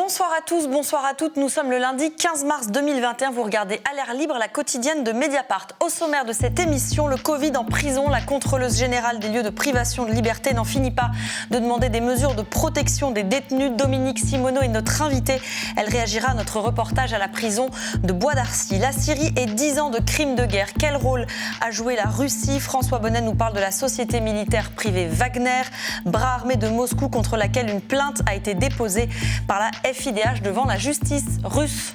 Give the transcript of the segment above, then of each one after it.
Bonsoir à tous, bonsoir à toutes. Nous sommes le lundi 15 mars 2021. Vous regardez À l'air libre, la quotidienne de Mediapart. Au sommaire de cette émission, le Covid en prison. La contrôleuse générale des lieux de privation de liberté n'en finit pas de demander des mesures de protection des détenus. Dominique Simoneau est notre invitée. Elle réagira à notre reportage à la prison de Bois d'Arcy. La Syrie et 10 ans de crimes de guerre. Quel rôle a joué la Russie? François Bonnet nous parle de la société militaire privée Wagner, bras armé de Moscou, contre laquelle une plainte a été déposée par la FIDH devant la justice russe.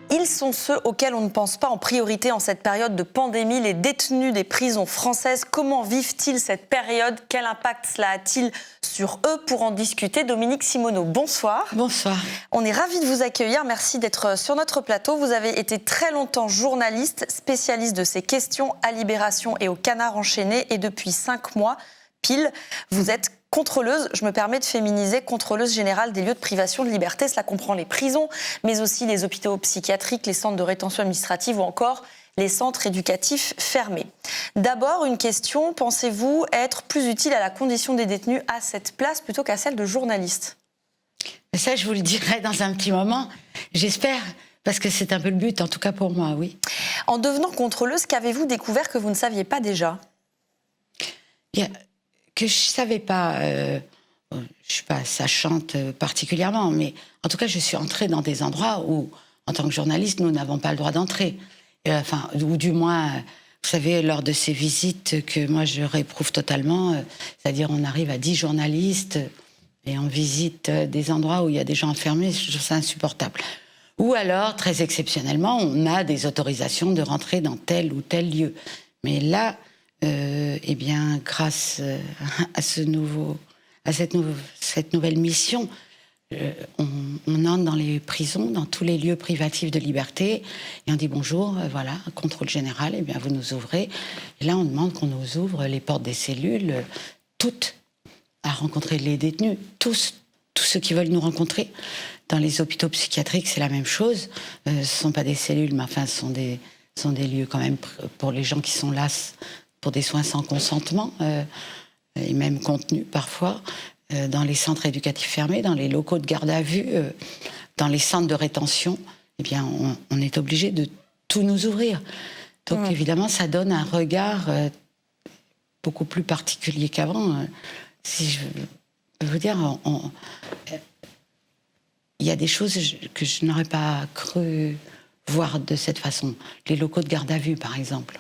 Ils sont ceux auxquels on ne pense pas en priorité en cette période de pandémie, les détenus des prisons françaises. Comment vivent-ils cette période? Quel impact cela a-t-il sur eux? Pour en discuter, Dominique Simoneau, bonsoir. Bonsoir. On est ravis de vous accueillir, merci d'être sur notre plateau. Vous avez été très longtemps journaliste, spécialiste de ces questions à Libération et au Canard enchaîné, et depuis 5 mois, pile, vous êtes contrôleuse, je me permets de féminiser, contrôleuse générale des lieux de privation de liberté. Cela comprend les prisons, mais aussi les hôpitaux psychiatriques, les centres de rétention administrative ou encore les centres éducatifs fermés. D'abord, une question, pensez-vous être plus utile à la condition des détenus à cette place plutôt qu'à celle de journaliste? Ça, je vous le dirai dans un petit moment, j'espère, parce que c'est un peu le but, en tout cas pour moi, oui. En devenant contrôleuse, qu'avez-vous découvert que vous ne saviez pas déjà? Que je ne savais pas, je ne suis pas sachante particulièrement, mais en tout cas, je suis entrée dans des endroits où, en tant que journaliste, nous n'avons pas le droit d'entrer. Enfin, ou du moins, vous savez, lors de ces visites que moi je réprouve totalement, c'est-à-dire on arrive à 10 journalistes et on visite des endroits où il y a des gens enfermés, je trouve ça insupportable. Ou alors, très exceptionnellement, on a des autorisations de rentrer dans tel ou tel lieu. Mais là, eh bien, grâce à cette nouvelle mission, on entre dans les prisons, dans tous les lieux privatifs de liberté, et on dit bonjour, voilà, contrôle général, eh bien, vous nous ouvrez. Et là, on demande qu'on nous ouvre les portes des cellules, toutes, à rencontrer les détenus, tous ceux qui veulent nous rencontrer. Dans les hôpitaux psychiatriques, c'est la même chose. Ce ne sont pas des cellules, mais enfin, ce sont des lieux quand même pour les gens qui sont là pour des soins sans consentement, et même contenus parfois, dans les centres éducatifs fermés, dans les locaux de garde à vue, dans les centres de rétention, eh bien, on est obligé de tout nous ouvrir. Donc évidemment, ça donne un regard beaucoup plus particulier qu'avant. Si je peux vous dire, il y a des choses que je n'aurais pas cru voir de cette façon. Les locaux de garde à vue, par exemple.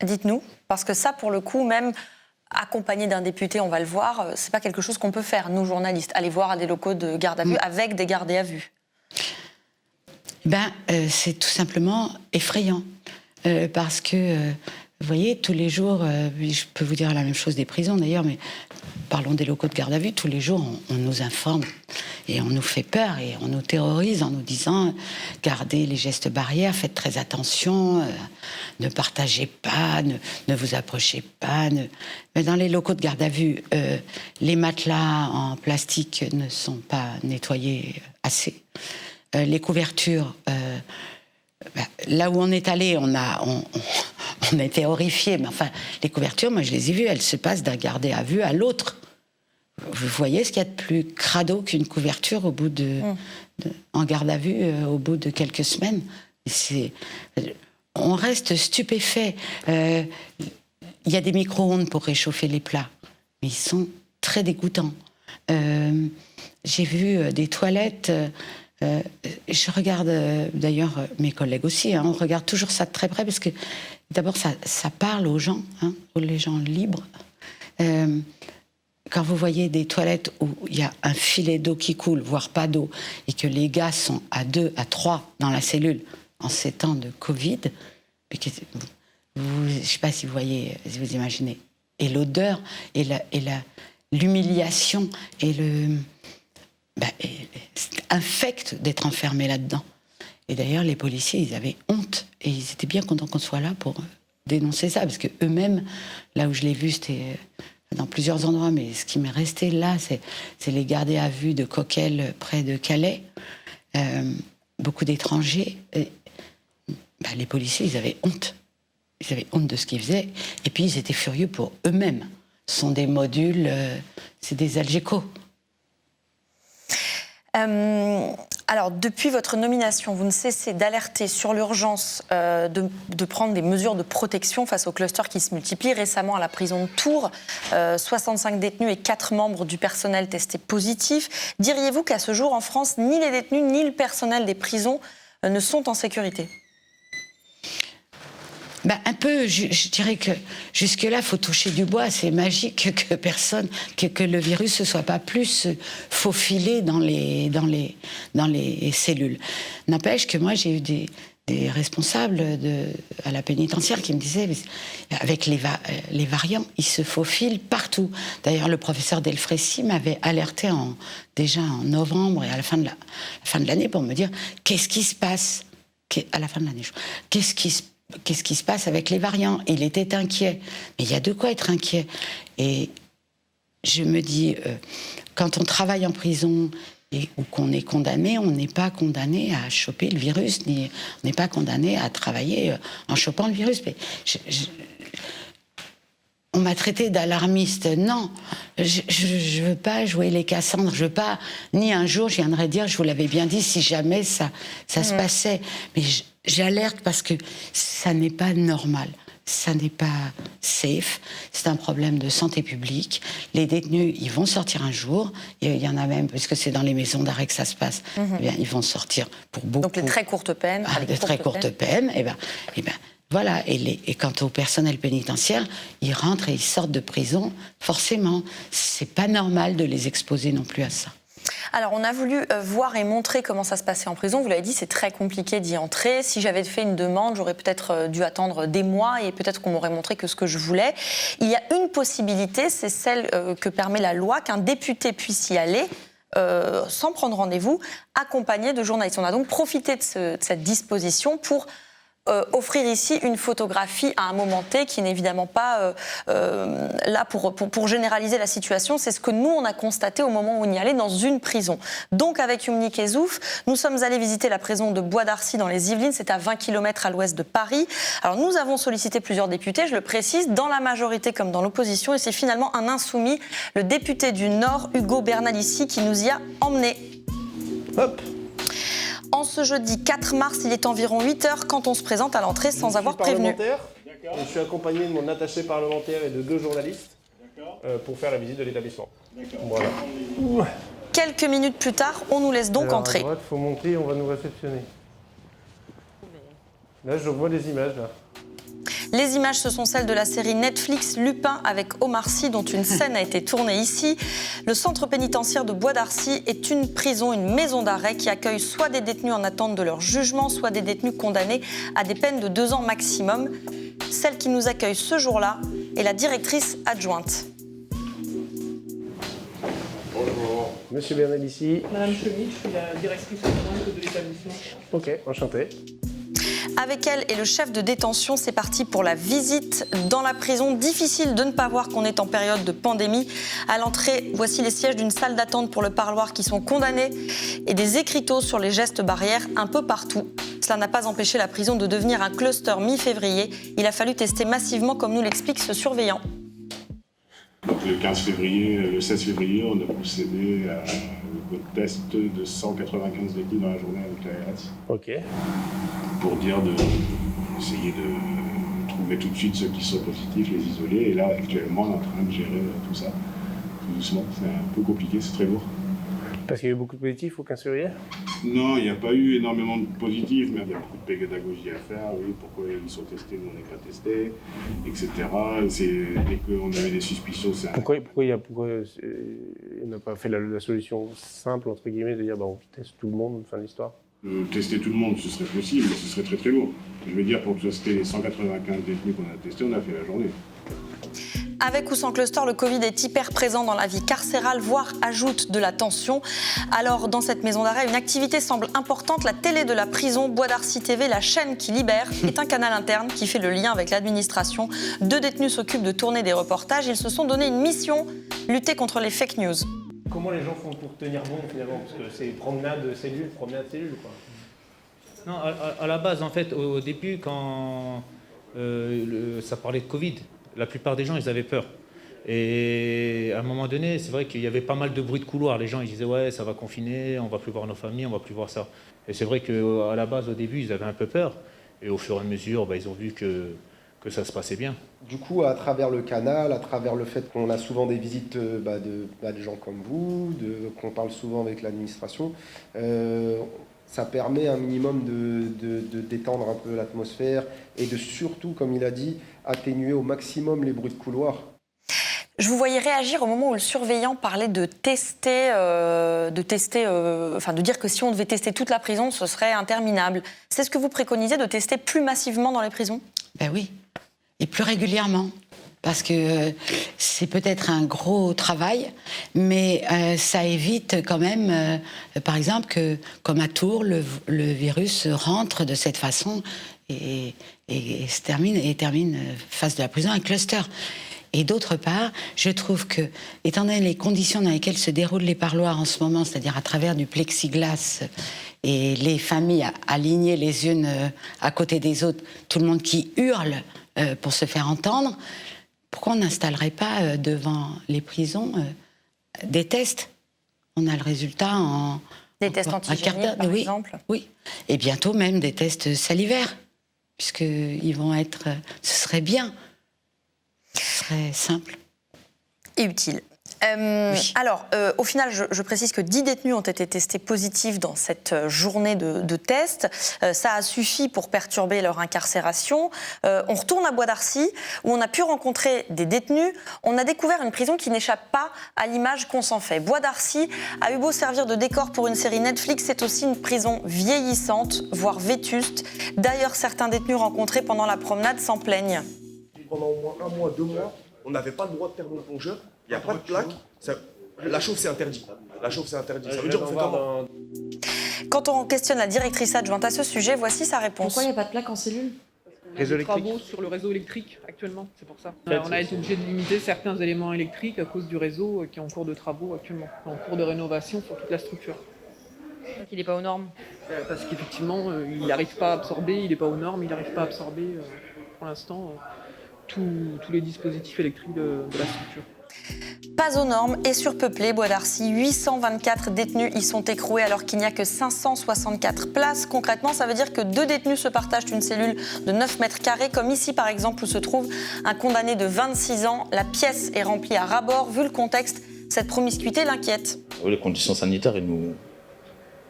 Dites-nous, parce que ça, pour le coup, même accompagné d'un député, on va le voir, c'est pas quelque chose qu'on peut faire, nous, journalistes, aller voir à des locaux de garde à vue avec des gardés à vue. C'est tout simplement effrayant. Parce que, vous voyez, tous les jours, je peux vous dire la même chose des prisons d'ailleurs, mais parlons des locaux de garde à vue, tous les jours, on nous informe et on nous fait peur et on nous terrorise en nous disant gardez les gestes barrières, faites très attention, ne partagez pas, ne vous approchez pas. Mais dans les locaux de garde à vue, les matelas en plastique ne sont pas nettoyés assez. Les couvertures, là où on est allé, on a été horrifiés, mais enfin, les couvertures, moi je les ai vues, elles se passent d'un gardé à vue à l'autre. Vous voyez ce qu'il y a de plus crado qu'une couverture en garde à vue au bout de quelques semaines. On reste stupéfait. Il y a des micro-ondes pour réchauffer les plats, mais ils sont très dégoûtants. J'ai vu des toilettes. Je regarde, d'ailleurs, mes collègues aussi, on regarde toujours ça de très près, parce que d'abord, ça parle aux gens, les gens libres. Quand vous voyez des toilettes où il y a un filet d'eau qui coule, voire pas d'eau, et que les gars sont à 2, à 3 dans la cellule en ces temps de Covid, je ne sais pas si vous voyez, si vous imaginez, et l'odeur, et l'humiliation, et c'est infect d'être enfermé là-dedans. Et d'ailleurs, les policiers, ils avaient honte, et ils étaient bien contents qu'on soit là pour dénoncer ça, parce qu'eux-mêmes, là où je l'ai vu, c'était dans plusieurs endroits, mais ce qui m'est resté là, c'est les gardés à vue de Coquelles, près de Calais. Beaucoup d'étrangers. Les policiers, ils avaient honte. ils avaient honte de ce qu'ils faisaient, et puis ils étaient furieux pour eux-mêmes. Ce sont des modules, c'est des algécos. Alors, depuis votre nomination, vous ne cessez d'alerter sur l'urgence de prendre des mesures de protection face aux clusters qui se multiplient. Récemment, à la prison de Tours, 65 détenus et 4 membres du personnel testés positifs. Diriez-vous qu'à ce jour, en France, ni les détenus ni le personnel des prisons ne sont en sécurité ? Un peu, je dirais que jusque-là, il faut toucher du bois. C'est magique que le virus ne soit pas plus faufilé dans les cellules. N'empêche que moi, j'ai eu des responsables à la pénitentiaire qui me disaient, avec les variants, ils se faufilent partout. D'ailleurs, le professeur Delfrécy m'avait alerté déjà en novembre et à la fin de l'année pour me dire, qu'est-ce qui se passe à la fin de l'année, qu'est-ce qui se passe avec les variants? Il était inquiet. Mais il y a de quoi être inquiet. Et je me dis, quand on travaille en prison ou qu'on est condamné, on n'est pas condamné à choper le virus, on n'est pas condamné à travailler en chopant le virus. Mais on m'a traité d'alarmiste. Non, je ne veux pas jouer les Cassandres. Je veux pas, ni un jour, je viendrai dire, je vous l'avais bien dit, si jamais ça se passait. Mais j'alerte parce que ça n'est pas normal. Ça n'est pas safe. C'est un problème de santé publique. Les détenus, ils vont sortir un jour. Il y en a même, puisque c'est dans les maisons d'arrêt que ça se passe, eh bien, ils vont sortir pour beaucoup. Donc les très courtes peines. Les très courtes peines. Voilà, et quant au personnel pénitentiaire, ils rentrent et ils sortent de prison, forcément. C'est pas normal de les exposer non plus à ça. Alors, on a voulu voir et montrer comment ça se passait en prison. Vous l'avez dit, c'est très compliqué d'y entrer. Si j'avais fait une demande, j'aurais peut-être dû attendre des mois et peut-être qu'on m'aurait montré que ce que je voulais. Il y a une possibilité, c'est celle que permet la loi, qu'un député puisse y aller sans prendre rendez-vous, accompagné de journalistes. On a donc profité de cette disposition pour offrir ici une photographie à un moment T qui n'est évidemment pas là pour généraliser la situation. C'est ce que nous, on a constaté au moment où on y allait dans une prison. Donc, avec Yumni Kezouf, nous sommes allés visiter la prison de Bois d'Arcy dans les Yvelines. C'est à 20 km à l'ouest de Paris. Alors, nous avons sollicité plusieurs députés, je le précise, dans la majorité comme dans l'opposition. Et c'est finalement un insoumis, le député du Nord, Hugo Bernalici, qui nous y a emmenés. Hop. En ce jeudi 4 mars, il est environ 8h quand on se présente à l'entrée sans avoir prévenu. Je suis accompagné de mon attaché parlementaire et de 2 journalistes pour faire la visite de l'établissement. Voilà. Quelques minutes plus tard, on nous laisse donc entrer. À droite, il faut monter et on va nous réceptionner. Là, je vois les images, là. Les images, ce sont celles de la série Netflix Lupin avec Omar Sy, dont une scène a été tournée ici. Le centre pénitentiaire de Bois d'Arcy est une prison, une maison d'arrêt qui accueille soit des détenus en attente de leur jugement, soit des détenus condamnés à des peines de 2 ans maximum. Celle qui nous accueille ce jour-là est la directrice adjointe. Bonjour. Monsieur Bernalici. Madame Chemit, je suis la directrice adjointe de l'établissement. Ok, enchanté. Avec elle et le chef de détention, c'est parti pour la visite dans la prison. Difficile de ne pas voir qu'on est en période de pandémie. À l'entrée, voici les sièges d'une salle d'attente pour le parloir qui sont condamnés et des écriteaux sur les gestes barrières un peu partout. Cela n'a pas empêché la prison de devenir un cluster mi-février. Il a fallu tester massivement, comme nous l'explique ce surveillant. Donc le 16 février, on a procédé au test de 195 détenus dans la journée avec l'ARS. Ok. Pour dire essayer de trouver tout de suite ceux qui sont positifs, les isoler. Et là, actuellement, on est en train de gérer tout ça, tout doucement. C'est un peu compliqué, c'est très lourd. Parce qu'il y a eu beaucoup de positifs, aucun surveillant? Non, il n'y a pas eu énormément de positifs, mais il y a beaucoup de pédagogie à faire. Oui, pourquoi ils sont testés, nous on n'est pas testés, etc. Dès qu'on avait des suspicions, c'est Pourquoi on n'a pas fait la solution simple, entre guillemets, de dire on teste tout le monde, fin de l'histoire? Tester tout le monde, ce serait possible, mais ce serait très très lourd. Je veux dire, pour tester les 195 détenus qu'on a testés, on a fait la journée. Avec ou sans cluster, le Covid est hyper présent dans la vie carcérale, voire ajoute de la tension. Alors, dans cette maison d'arrêt, une activité semble importante. La télé de la prison, Bois d'Arcy TV, la chaîne qui libère, est un canal interne qui fait le lien avec l'administration. 2 détenus s'occupent de tourner des reportages. Ils se sont donné une mission, lutter contre les fake news. Comment les gens font pour tenir bon, finalement? Parce que c'est promenade cellule, quoi. Non, à la base, en fait, au début, quand ça parlait de Covid. La plupart des gens, ils avaient peur. Et à un moment donné, c'est vrai qu'il y avait pas mal de bruit de couloir. Les gens ils disaient ouais, ça va confiner, on va plus voir nos familles, on va plus voir ça. Et c'est vrai qu'à la base, au début, ils avaient un peu peur. Et au fur et à mesure, ils ont vu que ça se passait bien. Du coup, à travers le canal, à travers le fait qu'on a souvent des visites de gens comme vous, qu'on parle souvent avec l'administration, ça permet un minimum de détendre un peu l'atmosphère et de surtout, comme il a dit, atténuer au maximum les bruits de couloir. Je vous voyais réagir au moment où le surveillant parlait de dire que si on devait tester toute la prison, ce serait interminable. C'est ce que vous préconisez, de tester plus massivement dans les prisons ? Ben oui, et plus régulièrement. Parce que c'est peut-être un gros travail, mais ça évite quand même, par exemple, que, comme à Tours, le virus rentre de cette façon et termine face de la prison un cluster. Et d'autre part, je trouve que, étant donné les conditions dans lesquelles se déroulent les parloirs en ce moment, c'est-à-dire à travers du plexiglas et les familles alignées les unes à côté des autres, tout le monde qui hurle pour se faire entendre, pourquoi on n'installerait pas devant les prisons des tests ? On a le résultat en... Des tests antigéniques, par exemple ? Oui, et bientôt même des tests salivaires, puisqu'ils vont être... Ce serait bien. Ce serait simple. Et utile. Oui. Alors, au final, je précise que 10 détenus ont été testés positifs dans cette journée de tests. Ça a suffi pour perturber leur incarcération. On retourne à Bois d'Arcy, où on a pu rencontrer des détenus. On a découvert une prison qui n'échappe pas à l'image qu'on s'en fait. Bois d'Arcy a eu beau servir de décor pour une série Netflix, c'est aussi une prison vieillissante, voire vétuste. D'ailleurs, certains détenus rencontrés pendant la promenade s'en plaignent. Pendant au moins 1 mois, 2 mois, on n'avait pas le droit de thermoplongeur. Il n'y a pas de plaque. La chauffe, c'est interdit. La chauffe, c'est interdit. Ça veut dire qu'on fait comment ? Quand on questionne la directrice adjointe à ce sujet, voici sa réponse. Pourquoi il n'y a pas de plaque en cellule ? On a des travaux sur le réseau électrique actuellement, c'est pour ça. On a été obligé de limiter certains éléments électriques à cause du réseau qui est en cours de travaux actuellement, en cours de rénovation sur toute la structure. Donc il n'est pas aux normes ? Parce qu'effectivement, il n'arrive pas à absorber, il n'est pas aux normes, il n'arrive pas à absorber pour l'instant tous les dispositifs électriques de la structure. Pas aux normes et surpeuplé, Bois d'Arcy, 824 détenus y sont écroués alors qu'il n'y a que 564 places. Concrètement, ça veut dire que 2 détenus se partagent une cellule de 9 mètres carrés, comme ici par exemple où se trouve un condamné de 26 ans. La pièce est remplie à ras-bord. Vu le contexte, cette promiscuité l'inquiète. Les conditions sanitaires, elles nous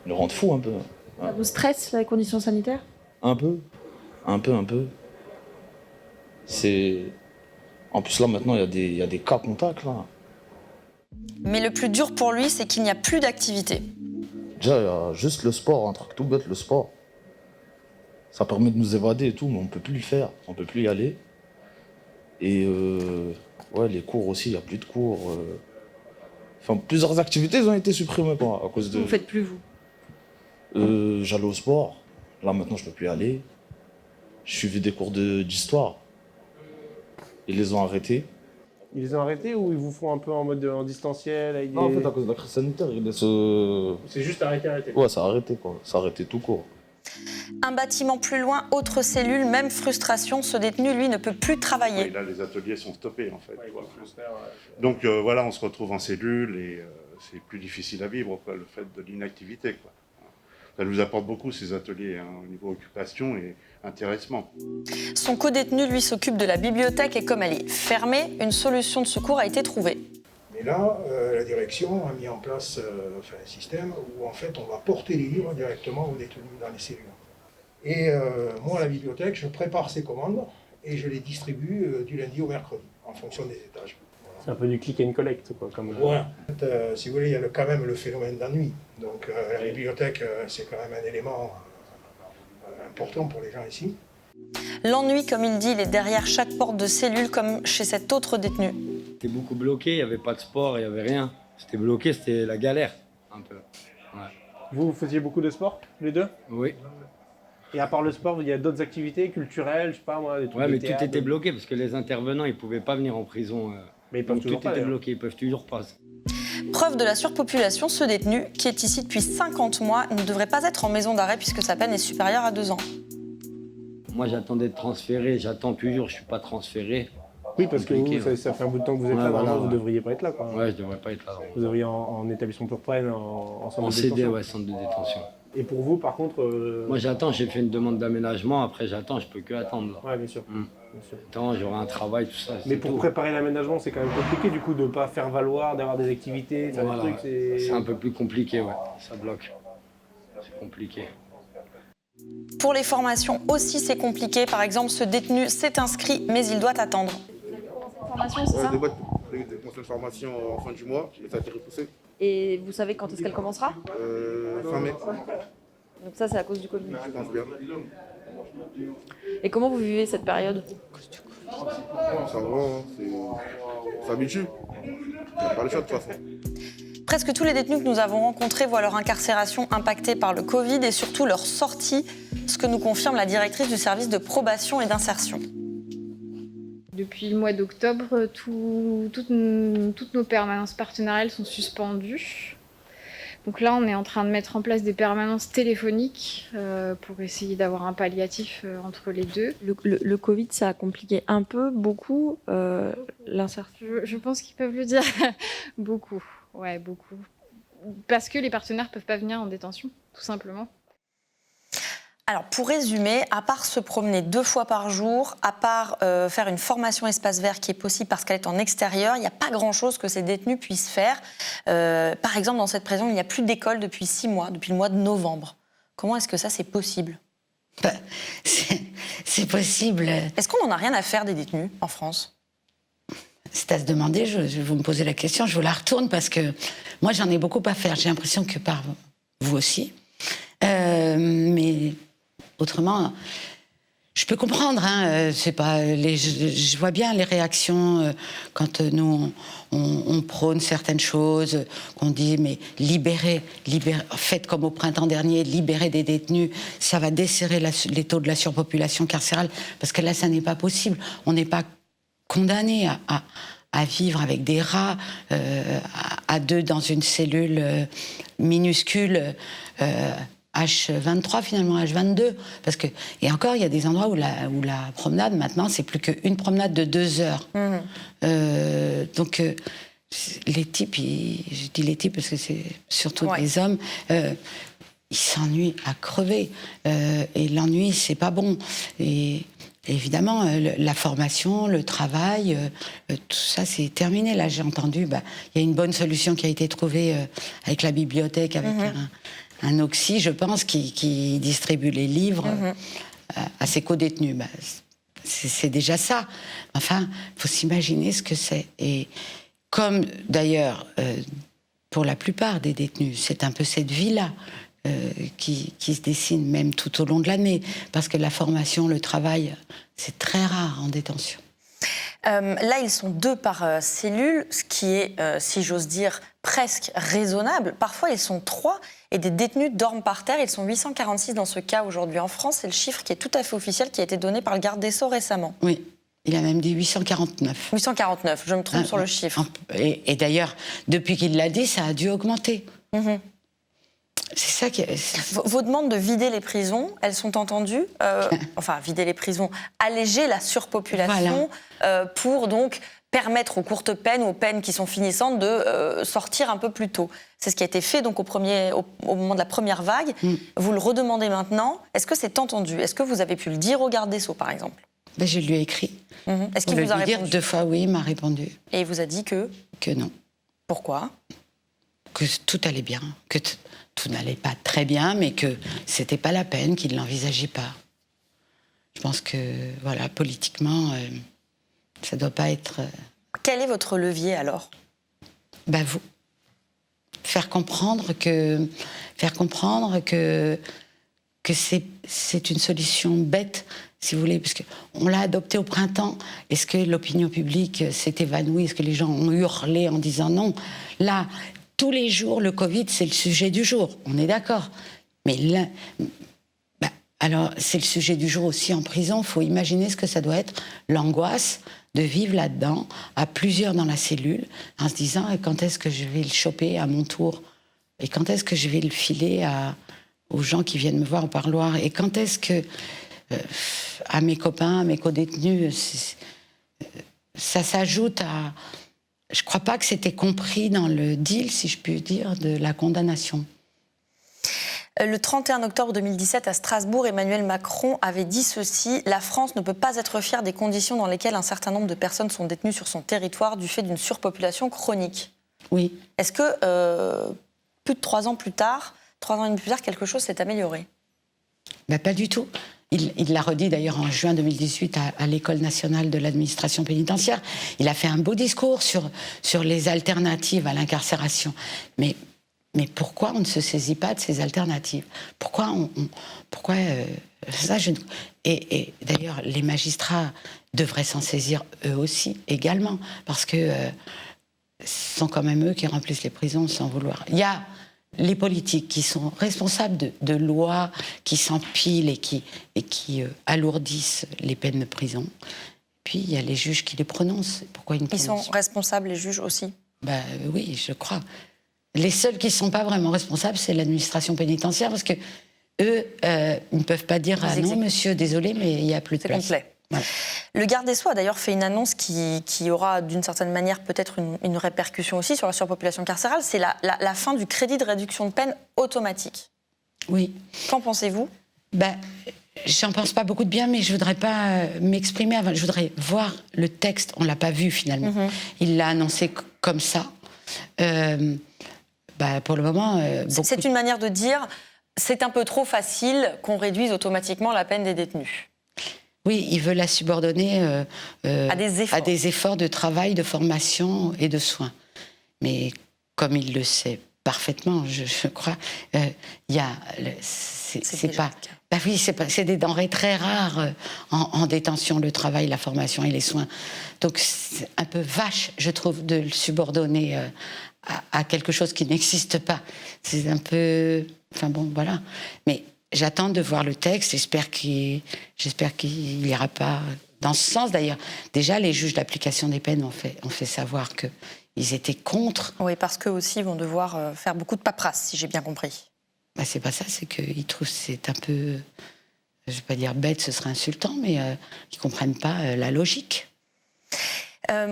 rendent fous un peu. Ça vous stresse, les conditions sanitaires ? Un peu. En plus, là, maintenant, il y a des cas contacts, là. Mais le plus dur pour lui, c'est qu'il n'y a plus d'activité. Déjà, il y a juste le sport, un truc tout bête, le sport. Ça permet de nous évader et tout, mais on ne peut plus le faire, on ne peut plus y aller. Et les cours aussi, il n'y a plus de cours. Enfin, plusieurs activités ont été supprimées à cause de... Vous ne faites plus, vous ? J'allais au sport. Là, maintenant, je ne peux plus y aller. Je suivais des cours d'histoire. Ils les ont arrêtés. Ils les ont arrêtés ou ils vous font un peu en mode en distanciel avec Non, des... en fait, à cause de la crise sanitaire, ils laissent... C'est juste arrêté. Ouais, ça a arrêté, quoi. Ça a arrêté tout court. Un bâtiment plus loin, autre cellule, même frustration. Ce détenu, lui, ne peut plus travailler. Oui, là, les ateliers sont stoppés, en fait. Donc, on se retrouve en cellule et c'est plus difficile à vivre, quoi, le fait de l'inactivité, quoi. Ça nous apporte beaucoup, ces ateliers, au niveau occupation et intéressement. Son co-détenu, lui, s'occupe de la bibliothèque et comme elle est fermée, une solution de secours a été trouvée. Mais là, la direction a mis en place un système où en fait on va porter les livres directement aux détenus dans les cellules. Et moi, à la bibliothèque, je prépare ces commandes et je les distribue du lundi au mercredi, en fonction des étages. C'est un peu du click and collect, quoi. Voilà. Si vous voulez, il y a quand même le phénomène d'ennui. Donc la bibliothèque, c'est quand même un élément important pour les gens ici. L'ennui, comme il dit, il est derrière chaque porte de cellule, comme chez cet autre détenu. C'était beaucoup bloqué, il n'y avait pas de sport, il n'y avait rien. C'était bloqué, c'était la galère, un peu. Ouais. Vous faisiez beaucoup de sport, les deux ? Oui. Et à part le sport, il y a d'autres activités culturelles, je sais pas moi, des trucs de mais théâtre, tout était bloqué parce que les intervenants, ils ne pouvaient pas venir en prison. Mais ils peuvent toujours tout pas, était bloqué, ils peuvent toujours pas. Preuve de la surpopulation, ce détenu, qui est ici depuis 50 mois, ne devrait pas être en maison d'arrêt puisque sa peine est supérieure à 2 ans. Moi, j'attends d'être transféré. J'attends toujours, je ne suis pas transféré. Oui, parce que Compliqué, vous, ça fait un bout de temps que vous êtes là, normalement, vous ne devriez pas être là. Quoi. Ouais, je ne devrais pas être là. Vous devriez en établissement pour peine, en centre En de CD, détention. ouais, centre de détention. Et pour vous, par contre... Moi, j'attends, j'ai fait une demande d'aménagement. Après, j'attends, je peux que attendre. Là. Ouais, bien sûr. Bien sûr. J'attends, j'aurai un travail, tout ça. Mais pour préparer l'aménagement, c'est quand même compliqué, du coup, de ne pas faire valoir, d'avoir des activités, faire voilà. des trucs. C'est un peu plus compliqué, ouais. Ça bloque. C'est compliqué. Pour les formations aussi, c'est compliqué. Par exemple, ce détenu s'est inscrit, mais il doit attendre. Formation, c'est ça? Des commencer une formation en fin du mois, mais ça a été repoussé. Et vous savez quand est-ce qu'elle commencera? Fin mai. Donc ça, c'est à cause du Covid. Je pense bien. Et comment vous vivez cette période? Ça va, hein, on s'habitue. Il n'y a pas le choix de toute façon. Presque tous les détenus que nous avons rencontrés voient leur incarcération impactée par le Covid et surtout leur sortie, ce que nous confirme la directrice du service de probation et d'insertion. Depuis le mois d'octobre, toutes nos permanences partenariales sont suspendues. Donc là, on est en train de mettre en place des permanences téléphoniques pour essayer d'avoir un palliatif entre les deux. Le Covid, ça a compliqué un peu, beaucoup, l'insertion. Je pense qu'ils peuvent le dire. Beaucoup, ouais, beaucoup. Parce que les partenaires ne peuvent pas venir en détention, tout simplement. Alors, pour résumer, à part se promener 2 fois par jour, à part faire une formation espace vert qui est possible parce qu'elle est en extérieur, il n'y a pas grand-chose que ces détenus puissent faire. Par exemple, dans cette prison, il n'y a plus d'école depuis 6 mois, depuis le mois de novembre. Comment est-ce que ça, c'est possible? C'est possible. Est-ce qu'on n'en a rien à faire des détenus en France? C'est à se demander, vous me posez la question, je vous la retourne parce que moi, j'en ai beaucoup à faire. J'ai l'impression que par vous aussi. Mais autrement, je peux comprendre. Hein, c'est pas je vois bien les réactions quand nous on prône certaines choses, qu'on dit mais libérez, faites comme au printemps dernier, libérez des détenus, ça va desserrer les taux de la surpopulation carcérale, parce que là, ça n'est pas possible. On n'est pas condamné à vivre avec des rats à 2 dans une cellule minuscule. H23 finalement, H22, parce que et encore il y a des endroits où la promenade maintenant c'est plus qu'une promenade de 2 heures. Donc les types, je dis les types parce que c'est surtout des hommes, ils s'ennuient à crever et l'ennui c'est pas bon. Et évidemment, la formation, le travail, tout ça, c'est terminé. Là, j'ai entendu, il y a une bonne solution qui a été trouvée avec la bibliothèque, avec un Oxy, je pense, qui distribue les livres à ses co-détenus. C'est déjà ça. Enfin, il faut s'imaginer ce que c'est. Et comme, d'ailleurs, pour la plupart des détenus, c'est un peu cette vie-là qui se dessine même tout au long de l'année, parce que la formation, le travail, c'est très rare en détention. Là, ils sont 2 par cellule, ce qui est, si j'ose dire, presque raisonnable. Parfois, ils sont 3 et des détenus dorment par terre. Ils sont 846 dans ce cas aujourd'hui en France. C'est le chiffre qui est tout à fait officiel, qui a été donné par le garde des Sceaux récemment. Oui, il a même dit 849. 849, je me trompe sur le chiffre. Et d'ailleurs, depuis qu'il l'a dit, ça a dû augmenter. C'est ça qui Vos demandes de vider les prisons, elles sont entendues. Enfin, vider les prisons, alléger la surpopulation pour donc permettre aux courtes peines ou aux peines qui sont finissantes de sortir un peu plus tôt. C'est ce qui a été fait donc au moment de la première vague. Vous le redemandez maintenant. Est-ce que c'est entendu? Est-ce que vous avez pu le dire au garde des Sceaux, par exemple? Je lui ai écrit. Est-ce qu'il vous a répondu? 2 fois, oui, il m'a répondu. Et il vous a dit que? Que non. Pourquoi? Que tout allait bien, que tout n'allait pas très bien, mais que c'était pas la peine, qu'il ne l'envisageait pas. Je pense que, voilà, politiquement, ça doit pas être... Quel est votre levier, alors? Vous. Faire comprendre que c'est une solution bête, si vous voulez, parce qu'on l'a adopté au printemps. Est-ce que l'opinion publique s'est évanouie? Est-ce que les gens ont hurlé en disant non? Là, tous les jours, le Covid, c'est le sujet du jour. On est d'accord. Mais là, alors, c'est le sujet du jour aussi en prison. Il faut imaginer ce que ça doit être, l'angoisse de vivre là-dedans, à plusieurs dans la cellule, en se disant quand est-ce que je vais le choper à mon tour? Et quand est-ce que je vais le filer aux gens qui viennent me voir au parloir? Et quand est-ce que... à mes copains, à mes codétenus. Ça s'ajoute à... Je ne crois pas que c'était compris dans le deal, si je puis dire, de la condamnation. Le 31 octobre 2017, à Strasbourg, Emmanuel Macron avait dit ceci: « La France ne peut pas être fière des conditions dans lesquelles un certain nombre de personnes sont détenues sur son territoire du fait d'une surpopulation chronique. » Oui. Est-ce que, plus de 3 ans plus tard, 3 ans et demi plus tard, quelque chose s'est amélioré? Ben, pas du tout. Il l'a redit d'ailleurs en juin 2018 à l'École nationale de l'administration pénitentiaire. Il a fait un beau discours sur les alternatives à l'incarcération. Mais pourquoi on ne se saisit pas de ces alternatives? Pourquoi ça, et d'ailleurs, les magistrats devraient s'en saisir eux aussi, également, parce que ce sont quand même eux qui remplissent les prisons sans vouloir. Il y a les politiques qui sont responsables de lois qui s'empilent et qui alourdissent les peines de prison. Puis il y a les juges qui les prononcent. Pourquoi ils sont responsables, les juges aussi? Ben, oui, je crois. Les seuls qui ne sont pas vraiment responsables, c'est l'administration pénitentiaire, parce que eux, ils ne peuvent pas dire « Ah non, monsieur, désolé, mais il n'y a plus de place ». C'est complet. Ouais. Le garde des Sceaux a d'ailleurs fait une annonce qui aura d'une certaine manière peut-être une répercussion aussi sur la surpopulation carcérale, c'est la fin du crédit de réduction de peine automatique. Oui. Qu'en pensez-vous? J'en pense pas beaucoup de bien, mais je voudrais pas m'exprimer avant. Je voudrais voir le texte. On l'a pas vu finalement. Il l'a annoncé comme ça. Pour le moment... C'est une manière de dire c'est un peu trop facile qu'on réduise automatiquement la peine des détenus. Oui, il veut la subordonner à des efforts de travail, de formation et de soins. Mais comme il le sait parfaitement, je crois, c'est des denrées très rares en détention, le travail, la formation et les soins. Donc c'est un peu vache, je trouve, de le subordonner à quelque chose qui n'existe pas. C'est un peu... Enfin bon, voilà. Mais j'attends de voir le texte, j'espère qu'il n'ira pas dans ce sens. D'ailleurs, déjà, les juges d'application des peines ont fait savoir qu'ils étaient contre. Oui, parce qu'eux aussi vont devoir faire beaucoup de paperasse, si j'ai bien compris. C'est pas ça, c'est qu'ils trouvent que c'est un peu... Je ne vais pas dire bête, ce serait insultant, mais ils ne comprennent pas la logique.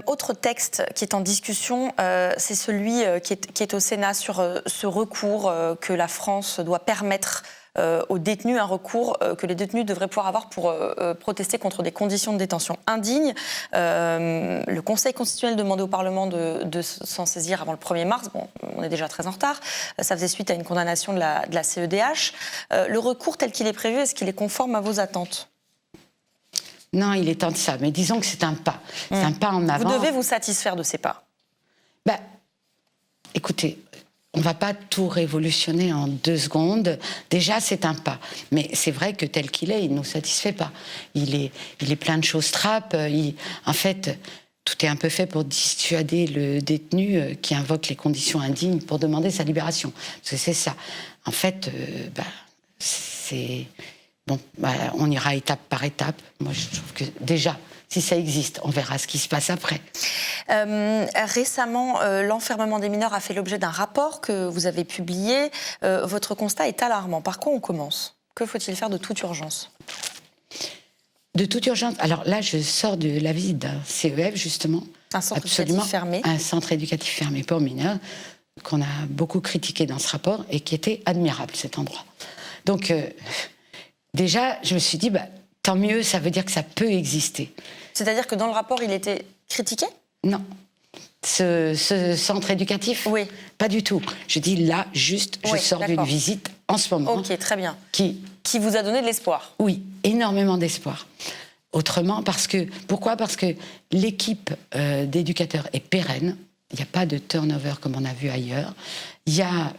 Autre texte qui est en discussion, c'est celui qui est au Sénat sur ce recours que la France doit permettre aux détenus, un recours que les détenus devraient pouvoir avoir pour protester contre des conditions de détention indignes. Le Conseil constitutionnel demandait au Parlement de s'en saisir avant le 1er mars. Bon, on est déjà très en retard. Ça faisait suite à une condamnation de la CEDH. Le recours tel qu'il est prévu, est-ce qu'il est conforme à vos attentes ? Non, il est temps de ça. Mais disons que c'est un pas. C'est un pas en avant. Vous devez vous satisfaire de ces pas. Écoutez, on ne va pas tout révolutionner en 2 secondes. Déjà, c'est un pas. Mais c'est vrai que tel qu'il est, il ne nous satisfait pas. Il est plein de choses trappes. En fait, tout est un peu fait pour dissuader le détenu qui invoque les conditions indignes pour demander sa libération. Parce que c'est ça. En fait, c'est... Bon, on ira étape par étape. Moi, je trouve que déjà, si ça existe, on verra ce qui se passe après. Récemment, l'enfermement des mineurs a fait l'objet d'un rapport que vous avez publié. Votre constat est alarmant. Par quoi on commence? Que faut-il faire de toute urgence? De toute urgence? Alors là, je sors de la visite d'un CEF, justement. Un centre éducatif fermé. Un centre éducatif fermé pour mineurs, qu'on a beaucoup critiqué dans ce rapport et qui était admirable, cet endroit. Donc... déjà, je me suis dit, tant mieux, ça veut dire que ça peut exister. C'est-à-dire que dans le rapport, il était critiqué? Non. Ce centre éducatif? Oui. Pas du tout. Je dis là, juste, je sors d'une visite en ce moment. Ok, très bien. Qui vous a donné de l'espoir? Oui, énormément d'espoir. Autrement, pourquoi? Parce que l'équipe d'éducateurs est pérenne. Il n'y a pas de turnover comme on a vu ailleurs. Il y a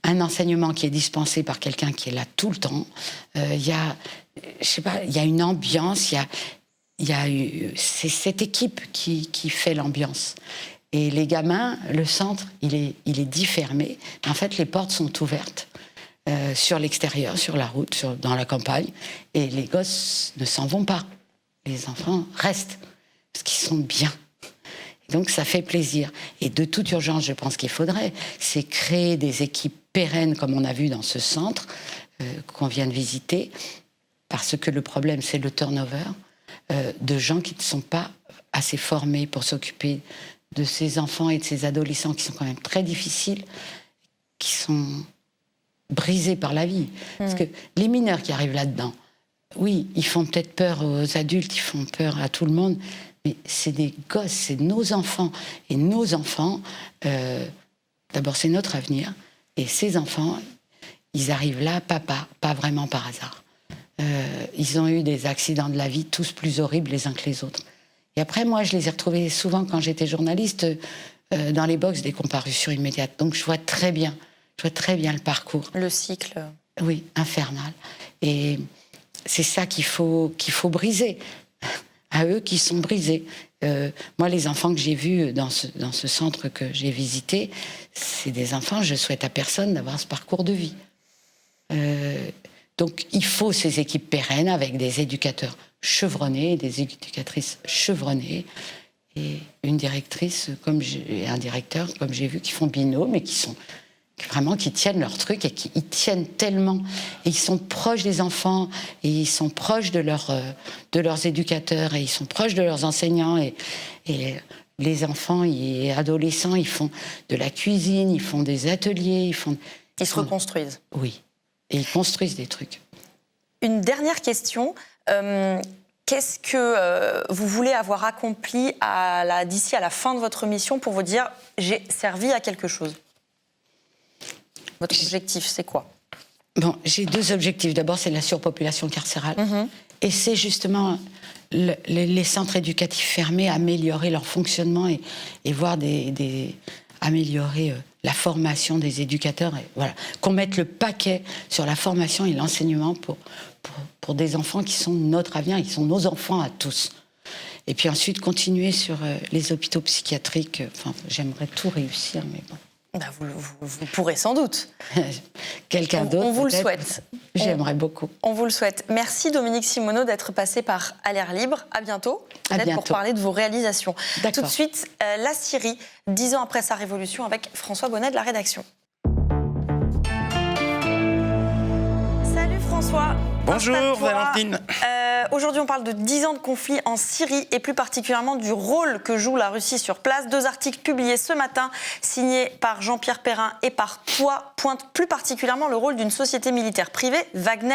un enseignement qui est dispensé par quelqu'un qui est là tout le temps. Il y a une ambiance. C'est cette équipe qui fait l'ambiance. Et les gamins, le centre, il est dit fermé. En fait, les portes sont ouvertes sur l'extérieur, sur la route, dans la campagne. Et les gosses ne s'en vont pas. Les enfants restent parce qu'ils sont bien. Donc ça fait plaisir. Et de toute urgence, je pense qu'il faudrait, c'est créer des équipes pérennes, comme on a vu dans ce centre qu'on vient de visiter, parce que le problème, c'est le turnover de gens qui ne sont pas assez formés pour s'occuper de ces enfants et de ces adolescents qui sont quand même très difficiles, qui sont brisés par la vie. Parce que les mineurs qui arrivent là-dedans, oui, ils font peut-être peur aux adultes, ils font peur à tout le monde, mais c'est des gosses, c'est nos enfants. Et nos enfants, d'abord c'est notre avenir, et ces enfants, ils arrivent là, pas vraiment par hasard. Ils ont eu des accidents de la vie, tous plus horribles les uns que les autres. Et après, moi, je les ai retrouvés souvent quand j'étais journaliste dans les box des comparutions immédiates. Donc je vois très bien le parcours. Le cycle. Oui, infernal. Et c'est ça qu'il faut briser. À eux qui sont brisés. Moi, les enfants que j'ai vus dans ce centre que j'ai visité, c'est des enfants, je souhaite à personne d'avoir ce parcours de vie. Donc, il faut ces équipes pérennes avec des éducateurs chevronnés, des éducatrices chevronnées, et une directrice et un directeur, comme j'ai vu, qui font binôme et qui tiennent leur truc et qui y tiennent tellement. Et ils sont proches des enfants, et ils sont proches de leurs éducateurs, et ils sont proches de leurs enseignants. Et les enfants et adolescents, ils font de la cuisine, ils font des ateliers, Ils se reconstruisent. Oui, et ils construisent des trucs. Une dernière question. Qu'est-ce que vous voulez avoir accompli d'ici à la fin de votre mission pour vous dire « j'ai servi à quelque chose » ? Votre objectif, c'est quoi ? Bon, j'ai 2 objectifs. D'abord, c'est la surpopulation carcérale. Et c'est justement les centres éducatifs fermés, améliorer leur fonctionnement et voir améliorer la formation des éducateurs. Et voilà, qu'on mette le paquet sur la formation et l'enseignement pour des enfants qui sont notre avenir, qui sont nos enfants à tous. Et puis ensuite, continuer sur les hôpitaux psychiatriques. Enfin, j'aimerais tout réussir, mais bon. Ben vous pourrez sans doute. Quelqu'un d'autre. On vous le souhaite. J'aimerais beaucoup. On vous le souhaite. Merci Dominique Simoneau d'être passé par À l'air libre. À bientôt. Peut-être pour parler de vos réalisations. Tout de suite, la Syrie, 10 ans après sa révolution, avec François Bonnet de la rédaction. Salut François. Bonjour Valentine. Aujourd'hui, on parle de 10 ans de conflit en Syrie et plus particulièrement du rôle que joue la Russie sur place. 2 articles publiés ce matin, signés par Jean-Pierre Perrin et par toi, pointent plus particulièrement le rôle d'une société militaire privée, Wagner.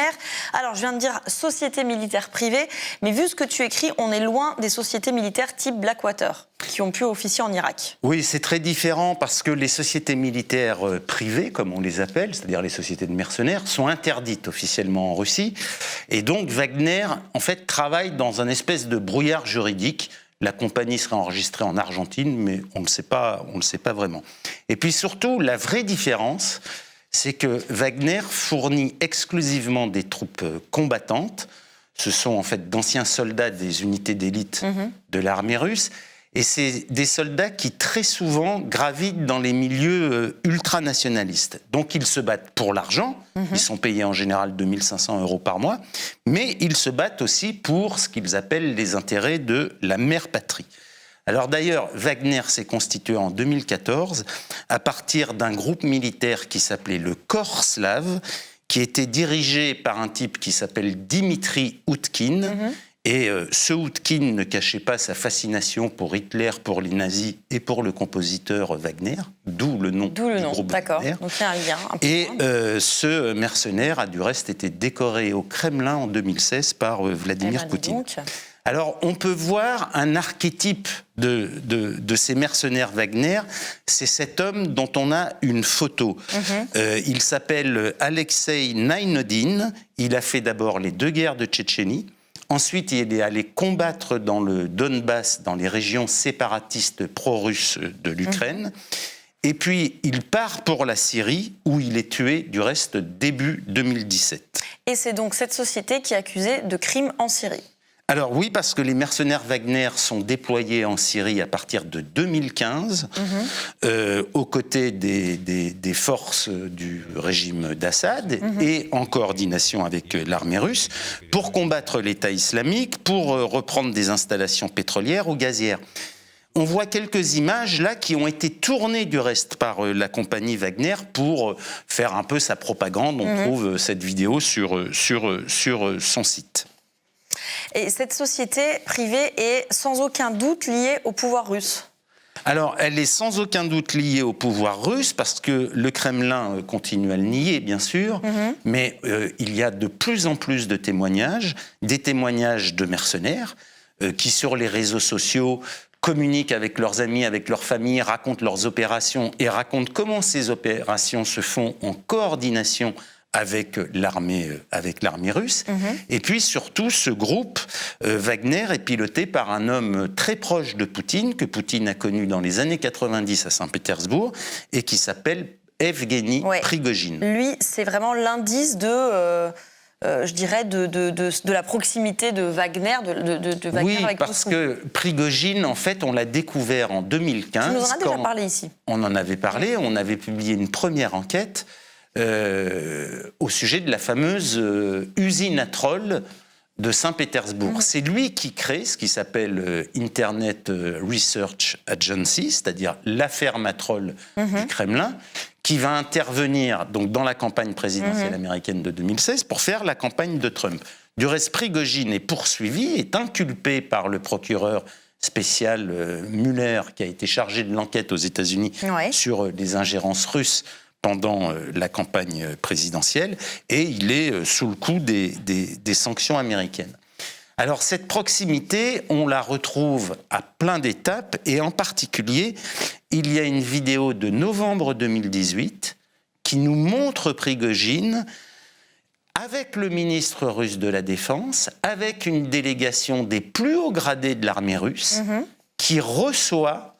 Alors, je viens de dire société militaire privée, mais vu ce que tu écris, on est loin des sociétés militaires type Blackwater, qui ont pu officier en Irak. Oui, c'est très différent parce que les sociétés militaires privées, comme on les appelle, c'est-à-dire les sociétés de mercenaires, sont interdites officiellement en Russie. Et donc Wagner, en fait, travaille dans un espèce de brouillard juridique. La compagnie serait enregistrée en Argentine, mais on ne le sait pas vraiment. Et puis surtout, la vraie différence, c'est que Wagner fournit exclusivement des troupes combattantes. Ce sont en fait d'anciens soldats des unités d'élite de l'armée russe. Et c'est des soldats qui, très souvent, gravitent dans les milieux ultranationalistes. Donc, ils se battent pour l'argent. Ils sont payés en général 2 500 € par mois. Mais ils se battent aussi pour ce qu'ils appellent les intérêts de la mère patrie. Alors d'ailleurs, Wagner s'est constitué en 2014 à partir d'un groupe militaire qui s'appelait le Corps Slave, qui était dirigé par un type qui s'appelle Dimitri Outkin. Et ce Outkin ne cachait pas sa fascination pour Hitler, pour les nazis et pour le compositeur Wagner, d'où le nom du groupe Wagner. Donc il y a un lien. Et ce mercenaire a du reste été décoré au Kremlin en 2016 par Vladimir Poutine. Alors on peut voir un archétype de ces mercenaires Wagner, c'est cet homme dont on a une photo. Il s'appelle Alexei Naïnodine, il a fait d'abord les 2 guerres de Tchétchénie. Ensuite, il est allé combattre dans le Donbass, dans les régions séparatistes pro-russes de l'Ukraine. Et puis, il part pour la Syrie, où il est tué, du reste, début 2017. Et c'est donc cette société qui est accusée de crimes en Syrie. Alors oui, parce que les mercenaires Wagner sont déployés en Syrie à partir de 2015, aux côtés des forces du régime d'Assad et en coordination avec l'armée russe, pour combattre l'État islamique, pour reprendre des installations pétrolières ou gazières. On voit quelques images là qui ont été tournées du reste par la compagnie Wagner pour faire un peu sa propagande. On trouve cette vidéo sur son site. Et cette société privée est sans aucun doute liée au pouvoir russe. Alors, elle est sans aucun doute liée au pouvoir russe parce que le Kremlin continue à le nier, bien sûr, mais il y a de plus en plus de témoignages, des témoignages de mercenaires qui, sur les réseaux sociaux, communiquent avec leurs amis, avec leurs familles, racontent leurs opérations et racontent comment ces opérations se font en coordination avec l'armée russe. Et puis surtout, ce groupe Wagner est piloté par un homme très proche de Poutine, que Poutine a connu dans les années 90 à Saint-Pétersbourg, et qui s'appelle Evgeny Prigojine. Lui, c'est vraiment l'indice de... je dirais, de la proximité de Wagner, de Wagner oui, avec parce Moscou. que Prigojine, en fait, on l'a découvert en 2015. Tu nous en as déjà parlé ici. On en avait parlé, on avait publié une première enquête au sujet de la fameuse usine à trolls de Saint-Pétersbourg. C'est lui qui crée ce qui s'appelle Internet Research Agency, c'est-à-dire la ferme à trolls du Kremlin, qui va intervenir donc, dans la campagne présidentielle américaine de 2016 pour faire la campagne de Trump. Du reste, Prigojine est poursuivi, est inculpé par le procureur spécial Mueller, qui a été chargé de l'enquête aux États-Unis sur les ingérences russes pendant la campagne présidentielle, et il est sous le coup des sanctions américaines. Alors cette proximité, on la retrouve à plein d'étapes, et en particulier, il y a une vidéo de novembre 2018 qui nous montre Prigojine avec le ministre russe de la Défense, avec une délégation des plus hauts gradés de l'armée russe, qui reçoit...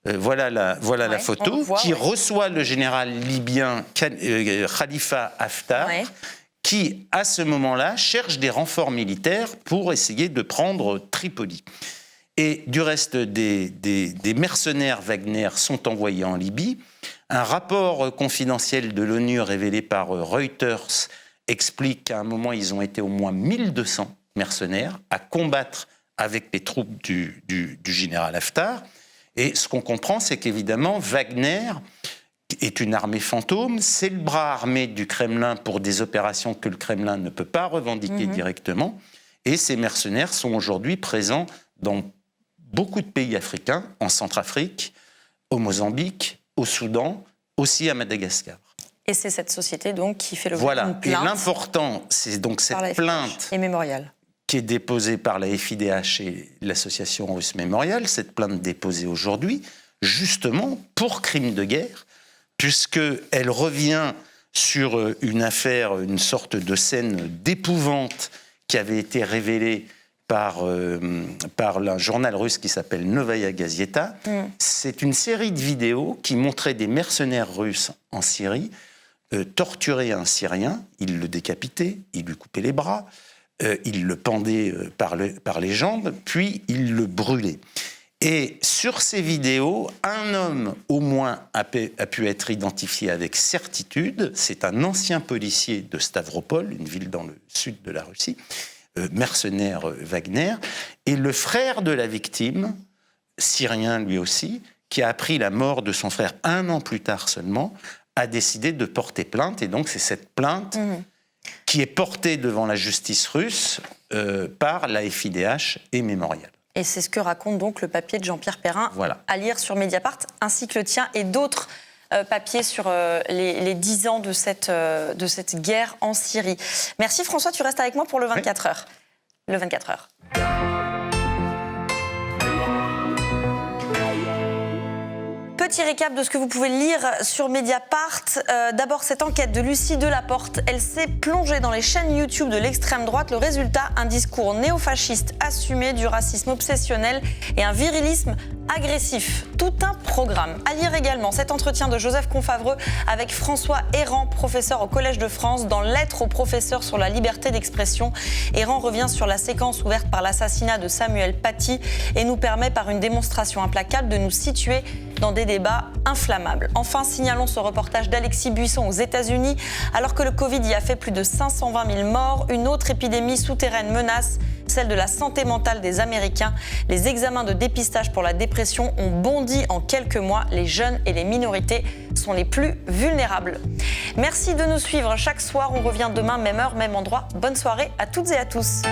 voilà la photo, qui reçoit le général libyen Khalifa Haftar, qui, à ce moment-là, cherche des renforts militaires pour essayer de prendre Tripoli. Et du reste, des mercenaires Wagner sont envoyés en Libye. Un rapport confidentiel de l'ONU révélé par Reuters explique qu'à un moment, ils ont été au moins 1200 mercenaires à combattre avec les troupes du général Haftar. Et ce qu'on comprend, c'est qu'évidemment, Wagner est une armée fantôme, c'est le bras armé du Kremlin pour des opérations que le Kremlin ne peut pas revendiquer directement. Et ces mercenaires sont aujourd'hui présents dans beaucoup de pays africains, en Centrafrique, au Mozambique, au Soudan, aussi à Madagascar. Et c'est cette société donc qui fait le voilà. plainte. Et l'important, c'est donc cette plainte et Mémorial, qui est déposée par la FIDH et l'association russe Mémorial, cette plainte déposée aujourd'hui, justement pour crime de guerre, puisqu'elle revient sur une affaire, une sorte de scène d'épouvante qui avait été révélée par un journal russe qui s'appelle Novaya Gazeta. C'est une série de vidéos qui montrait des mercenaires russes en Syrie torturer un Syrien, ils le décapitaient, ils lui coupaient les bras, il le pendait par les jambes, puis il le brûlait. Et sur ces vidéos, un homme au moins a pu être identifié avec certitude. C'est un ancien policier de Stavropol, une ville dans le sud de la Russie, mercenaire Wagner, et le frère de la victime, syrien lui aussi, qui a appris la mort de son frère 1 an plus tard seulement, a décidé de porter plainte. Et donc c'est cette plainte qui est portée devant la justice russe par la FIDH et Mémorial. Et c'est ce que raconte donc le papier de Jean-Pierre Perrin, à lire sur Mediapart, ainsi que le tien et d'autres papiers sur les 10 ans de cette guerre en Syrie. Merci François, tu restes avec moi pour le 24 heures. Le 24 heures. Petit récap de ce que vous pouvez lire sur Mediapart. D'abord, cette enquête de Lucie Delaporte, elle s'est plongée dans les chaînes YouTube de l'extrême droite. Le résultat, un discours néofasciste assumé, du racisme obsessionnel et un virilisme agressif. Tout un programme. À lire également cet entretien de Joseph Confavreux avec François Héran, professeur au Collège de France, dans Lettres aux professeurs sur la liberté d'expression. Héran revient sur la séquence ouverte par l'assassinat de Samuel Paty et nous permet par une démonstration implacable de nous situer dans des débats inflammables. Enfin, signalons ce reportage d'Alexis Buisson aux États-Unis. Alors que le Covid y a fait plus de 520 000 morts, une autre épidémie souterraine menace, celle de la santé mentale des Américains. Les examens de dépistage pour la dépression ont bondi en quelques mois. Les jeunes et les minorités sont les plus vulnérables. Merci de nous suivre chaque soir. On revient demain, même heure, même endroit. Bonne soirée à toutes et à tous.